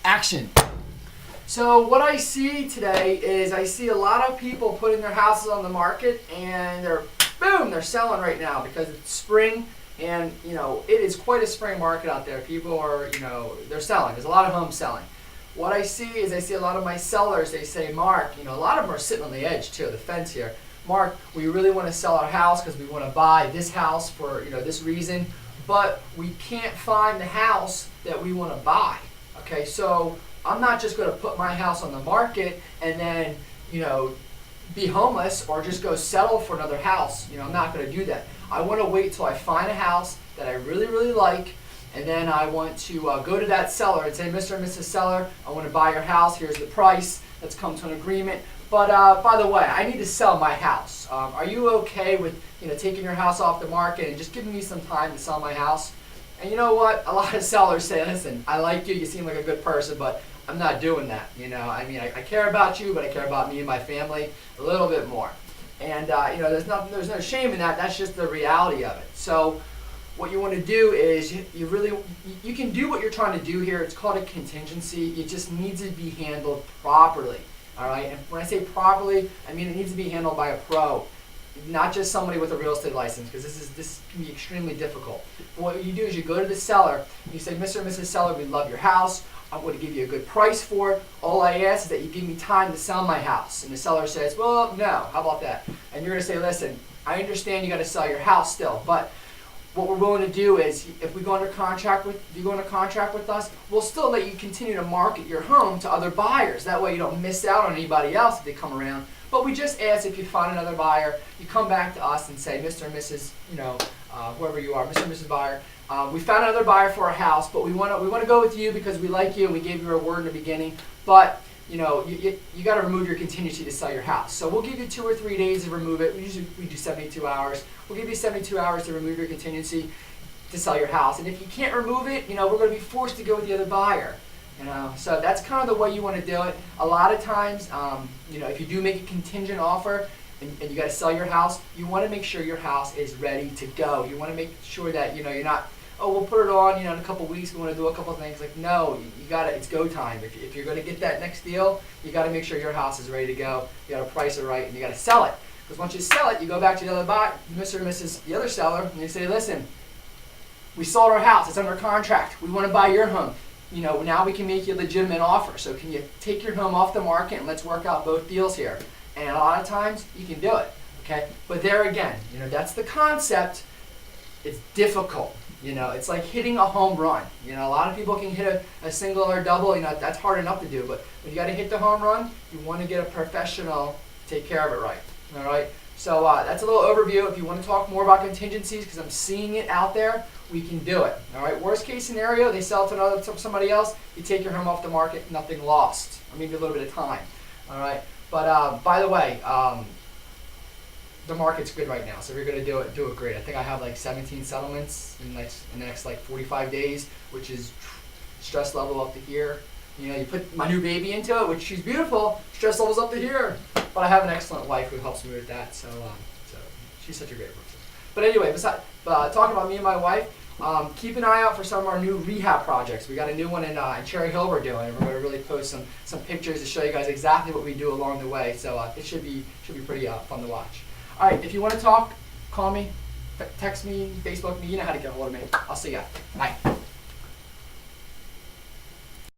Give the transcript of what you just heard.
Action. So what I see today is I see a lot of people putting their houses on the market and they're selling right now because it's spring and it is quite a spring market out there. People are, they're selling. There's a lot of homes selling. What I see is I see a lot of my sellers, they say, Mark, a lot of them are sitting on the edge too, the fence here. Mark, we really want to sell our house because we want to buy this house for, this reason, but we can't find the house that we want to buy. Okay, so I'm not just going to put my house on the market and then, be homeless or just go settle for another house. I'm not going to do that. I want to wait till I find a house that I really, really like, and then I want to go to that seller and say, Mr. and Mrs. Seller, I want to buy your house. Here's the price. Let's come to an agreement. But by the way, I need to sell my house. Are you okay with taking your house off the market and just giving me some time to sell my house? And you know what? A lot of sellers say, listen, I like you. You seem like a good person, but I'm not doing that. I care about you, but I care about me and my family a little bit more. And there's no shame in that. That's just the reality of it. So what you want to do is you can do what you're trying to do here. It's called a contingency. It just needs to be handled properly. All right. And when I say properly, I mean it needs to be handled by a pro, not just somebody with a real estate license, because this can be extremely difficult. What you do is you go to the seller. You say, Mr. and Mrs. Seller, we love your house. I'm going to give you a good price for it. All I ask is that you give me time to sell my house. And the seller says, well, no. How about that? And you're going to say, listen, I understand you got to sell your house still, but what we're willing to do is, if we go under contract with us, we'll still let you continue to market your home to other buyers. That way you don't miss out on anybody else if they come around. But we just ask, if you find another buyer, you come back to us and say, Mr. and Mrs., whoever you are, Mr. and Mrs. Buyer, we found another buyer for our house, but we want to go with you because we like you and we gave you a word in the beginning. But you got to remove your contingency to sell your house. So we'll give you 2 or 3 days to remove it. We do 72 hours. We'll give you 72 hours to remove your contingency to sell your house. And if you can't remove it, we're going to be forced to go with the other buyer. So that's kind of the way you want to do it. A lot of times, if you do make a contingent offer and you got to sell your house, you want to make sure your house is ready to go. You want to make sure that you're not, oh, we'll put it on, in a couple weeks, we want to do a couple things. Like, no, you got to, it's go time. If you're going to get that next deal, you got to make sure your house is ready to go. You got to price it right, and you got to sell it. Because once you sell it, you go back to the other buyer, Mr. and Mrs., the other seller, and you say, listen, we sold our house. It's under contract. We want to buy your home. Now we can make you a legitimate offer. So can you take your home off the market and let's work out both deals here? And a lot of times you can do it, okay? But there again, that's the concept. It's difficult. It's like hitting a home run. A lot of people can hit a single or a double. That's hard enough to do. But when you got to hit the home run, you want to get a professional to take care of it right. All right? So that's a little overview. If you want to talk more about contingencies, because I'm seeing it out there, we can do it. All right. Worst case scenario, they sell it to somebody else. You take your home off the market, nothing lost. Or maybe a little bit of time. All right. But by the way, the market's good right now. So if you're going to do it great. I think I have like 17 settlements in the next like 45 days, which is stress level up to here. You put my new baby into it, which she's beautiful. Stress level's up to here. But I have an excellent wife who helps me with that. So she's such a great person. But anyway, besides talking about me and my wife, keep an eye out for some of our new rehab projects. We got a new one in Cherry Hill we're doing, and we're going to really post some pictures to show you guys exactly what we do along the way. So it should be pretty fun to watch. All right, if you want to talk, call me, text me, Facebook me. You know how to get a hold of me. I'll see ya. Bye.